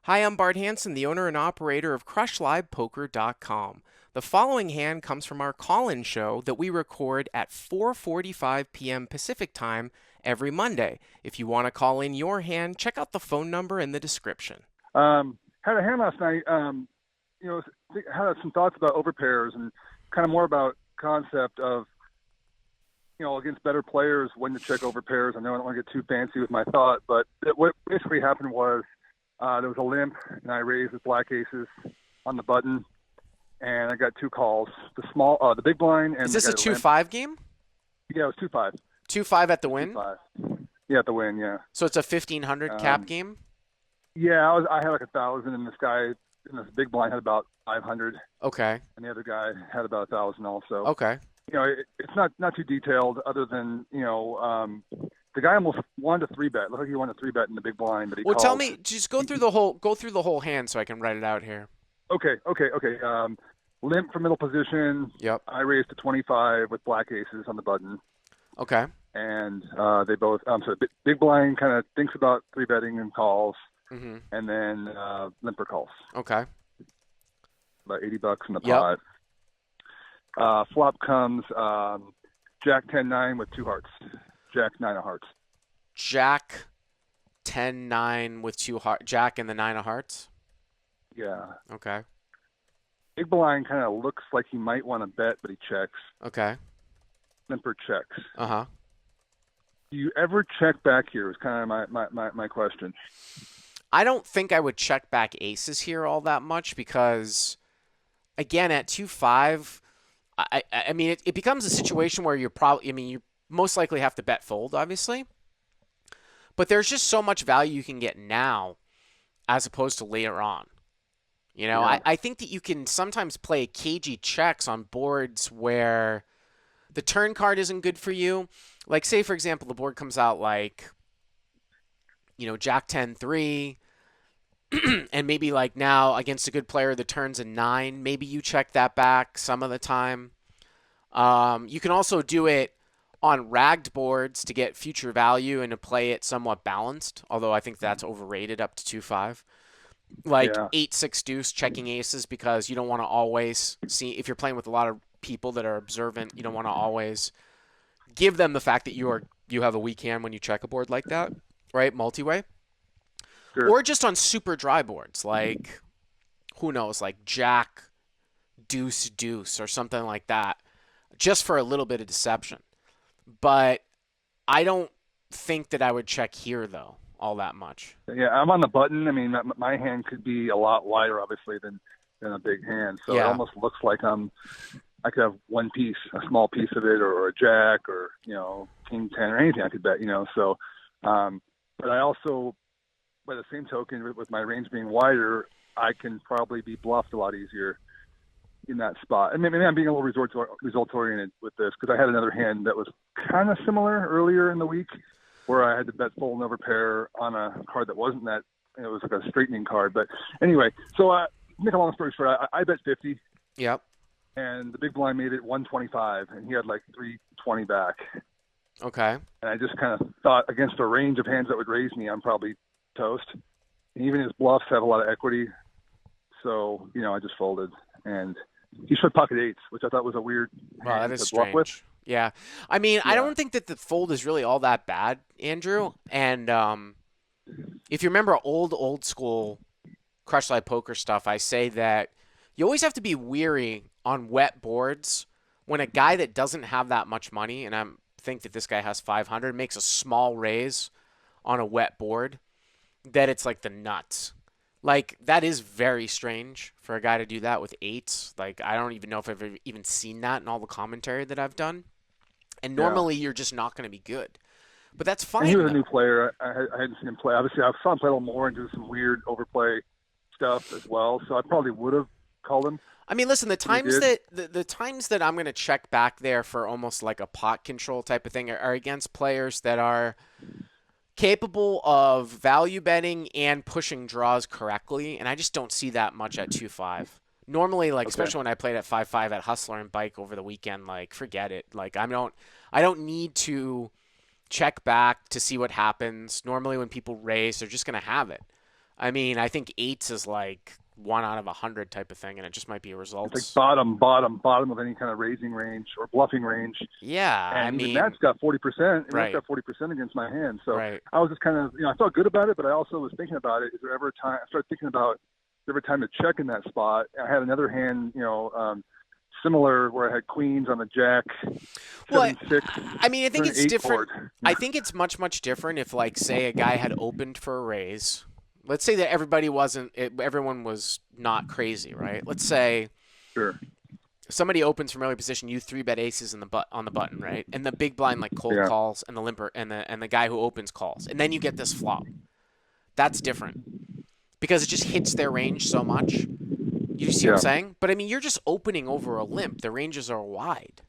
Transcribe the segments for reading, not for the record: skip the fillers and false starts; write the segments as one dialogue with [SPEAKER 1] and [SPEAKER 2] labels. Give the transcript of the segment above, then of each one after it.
[SPEAKER 1] Hi, I'm Bart Hanson, the owner and operator of CrushLivePoker.com. The following hand comes from our call-in show that we record at 4:45 p.m. Pacific Time every Monday. If you want to call in your hand, check out the phone number in the description.
[SPEAKER 2] Had a hand last night. Had some thoughts about overpairs and kind of more about concept of, against better players when to check overpairs. I know I don't want to get too fancy with my thought, but what basically happened was there was a limp, and I raised with black aces on the button, and I got two calls. The big blind, and
[SPEAKER 1] Is this a 2-5 game?
[SPEAKER 2] Yeah, it was 2-5.
[SPEAKER 1] 2-5 at the win?
[SPEAKER 2] 2-5. Yeah, at the win. Yeah.
[SPEAKER 1] So it's a 1,500 cap game?
[SPEAKER 2] Yeah, I had like 1,000, and this guy in this big blind had about 500.
[SPEAKER 1] Okay.
[SPEAKER 2] And the other guy had about 1,000 also.
[SPEAKER 1] Okay.
[SPEAKER 2] It's not too detailed, other than the guy almost wanted to 3-bet. Looked like he wanted to 3-bet in the big blind, but he called.
[SPEAKER 1] Tell me, just go through the whole hand so I can write it out here.
[SPEAKER 2] Okay. Limp for middle position.
[SPEAKER 1] Yep.
[SPEAKER 2] I raised to 25 with black aces on the button.
[SPEAKER 1] Okay.
[SPEAKER 2] And they both. So big blind kind of thinks about 3-betting and calls, and then limper calls.
[SPEAKER 1] Okay.
[SPEAKER 2] About $80 in the pot. Flop comes Jack 10-9 with 2 hearts. Jack 9 of hearts.
[SPEAKER 1] Jack 10-9 with 2 hearts. Jack and the 9 of hearts?
[SPEAKER 2] Yeah.
[SPEAKER 1] Okay.
[SPEAKER 2] Big blind kind of looks like he might want to bet, but he checks.
[SPEAKER 1] Okay.
[SPEAKER 2] Limper checks.
[SPEAKER 1] Uh-huh.
[SPEAKER 2] Do you ever check back here is kind of my question.
[SPEAKER 1] I don't think I would check back aces here all that much because, again, at 2-5, I mean, it becomes a situation where you most likely have to bet fold, obviously. But there's just so much value you can get now as opposed to later on.
[SPEAKER 2] Yeah.
[SPEAKER 1] I think that you can sometimes play cagey checks on boards where the turn card isn't good for you. Like, say, for example, the board comes out like, Jack 10-3, and maybe like now against a good player, the turn's a 9. Maybe you check that back some of the time. You can also do it on ragged boards to get future value and to play it somewhat balanced, although I think that's overrated up to 2-5. Like 8-6 deuce checking aces, because you don't want to always see, if you're playing with a lot of people that are observant, you don't want to always give them the fact that you have a weak hand when you check a board like that, right? Multi-way.
[SPEAKER 2] Sure.
[SPEAKER 1] Or just on super dry boards, like, who knows, like Jack deuce deuce or something like that, just for a little bit of deception. But I don't think that I would check here, though, all that much.
[SPEAKER 2] Yeah, I'm on the button. I mean, my hand could be a lot wider, obviously, than a big hand. So It almost looks like I could have one piece, a small piece of it, or a jack, or king 10, or anything I could bet. So, but I also, by the same token, with my range being wider, I can probably be bluffed a lot easier in that spot. And maybe I'm being a little result oriented with this, because I had another hand that was kind of similar earlier in the week, where I had to bet fold and overpair on a card that wasn't that. It was like a straightening card. But anyway, so make a long story short, I bet 50.
[SPEAKER 1] Yep.
[SPEAKER 2] And the big blind made it 125, and he had like 320 back.
[SPEAKER 1] Okay.
[SPEAKER 2] And I just kind of thought, against a range of hands that would raise me, I'm probably toast. And even his bluffs have a lot of equity. So, I just folded. And he showed pocket eights, which I thought was a weird hand
[SPEAKER 1] that is
[SPEAKER 2] to bluff with.
[SPEAKER 1] strange. Yeah. I mean, I don't think that the fold is really all that bad, Andrew. And if you remember old school Crush Live Poker stuff, I say that you always have to be weary on wet boards when a guy that doesn't have that much money, and I think that this guy has 500, makes a small raise on a wet board, that it's like the nuts. Like, that is very strange for a guy to do that with eights. Like, I don't even know if I've even seen that in all the commentary that I've done. And normally you're just not going to be good. But that's fine.
[SPEAKER 2] And he was a new player. I hadn't seen him play. Obviously, I saw him play a little more and do some weird overplay stuff as well. So I probably would have called him.
[SPEAKER 1] I mean, listen, the times that I'm going to check back there for almost like a pot control type of thing are against players that are capable of value betting and pushing draws correctly, and I just don't see that much at 2-5. Normally, especially when I played at 5-5 at Hustler and Bike over the weekend, forget it. I don't need to check back to see what happens. Normally when people raise, they're just going to have it. I mean, I think eights is like 1 out of 100 type of thing, and it just might be a
[SPEAKER 2] It's like
[SPEAKER 1] results.
[SPEAKER 2] bottom of any kind of raising range or bluffing range.
[SPEAKER 1] Yeah, I
[SPEAKER 2] And even
[SPEAKER 1] mean,
[SPEAKER 2] that's got 40%. And that's
[SPEAKER 1] right,
[SPEAKER 2] got 40% against my hand. So
[SPEAKER 1] right.
[SPEAKER 2] I was just kind of, I felt good about it, but I also was thinking about it. Is there ever a time? I started thinking about every time to check in that spot. I had another hand, similar where I had queens on the jack,
[SPEAKER 1] Well,
[SPEAKER 2] 7-6,
[SPEAKER 1] I mean, I think
[SPEAKER 2] turn
[SPEAKER 1] it's
[SPEAKER 2] 8
[SPEAKER 1] different.
[SPEAKER 2] board.
[SPEAKER 1] I think it's much, much different if, like, say, a guy had opened for a raise. Let's say that everyone was not crazy, right? Let's say
[SPEAKER 2] Sure.
[SPEAKER 1] somebody opens from early position, you three bet aces on the button, right? And the big blind like cold
[SPEAKER 2] Yeah.
[SPEAKER 1] calls, and the limper and the guy who opens calls, and then you get this flop. That's different because it just hits their range so much. You see what I'm
[SPEAKER 2] Yeah.
[SPEAKER 1] saying? But I mean, you're just opening over a limp. The ranges are wide.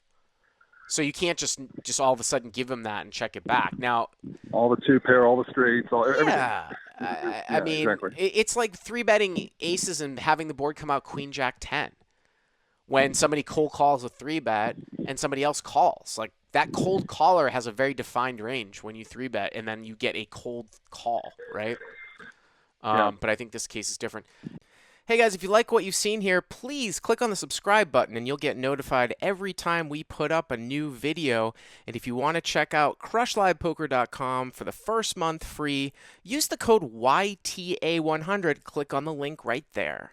[SPEAKER 1] So you can't just all of a sudden give him that and check it back. Now,
[SPEAKER 2] All the two pair, all the straights, everything.
[SPEAKER 1] yeah, I
[SPEAKER 2] Yeah,
[SPEAKER 1] mean,
[SPEAKER 2] exactly.
[SPEAKER 1] it's like three betting aces and having the board come out queen jack 10 when somebody cold calls a three bet and somebody else calls. Like that cold caller has a very defined range when you three bet and then you get a cold call, right?
[SPEAKER 2] Yeah.
[SPEAKER 1] But I think this case is different. Hey guys, if you like what you've seen here, please click on the subscribe button and you'll get notified every time we put up a new video. And if you want to check out CrushLivePoker.com for the first month free, use the code YTA100. Click on the link right there.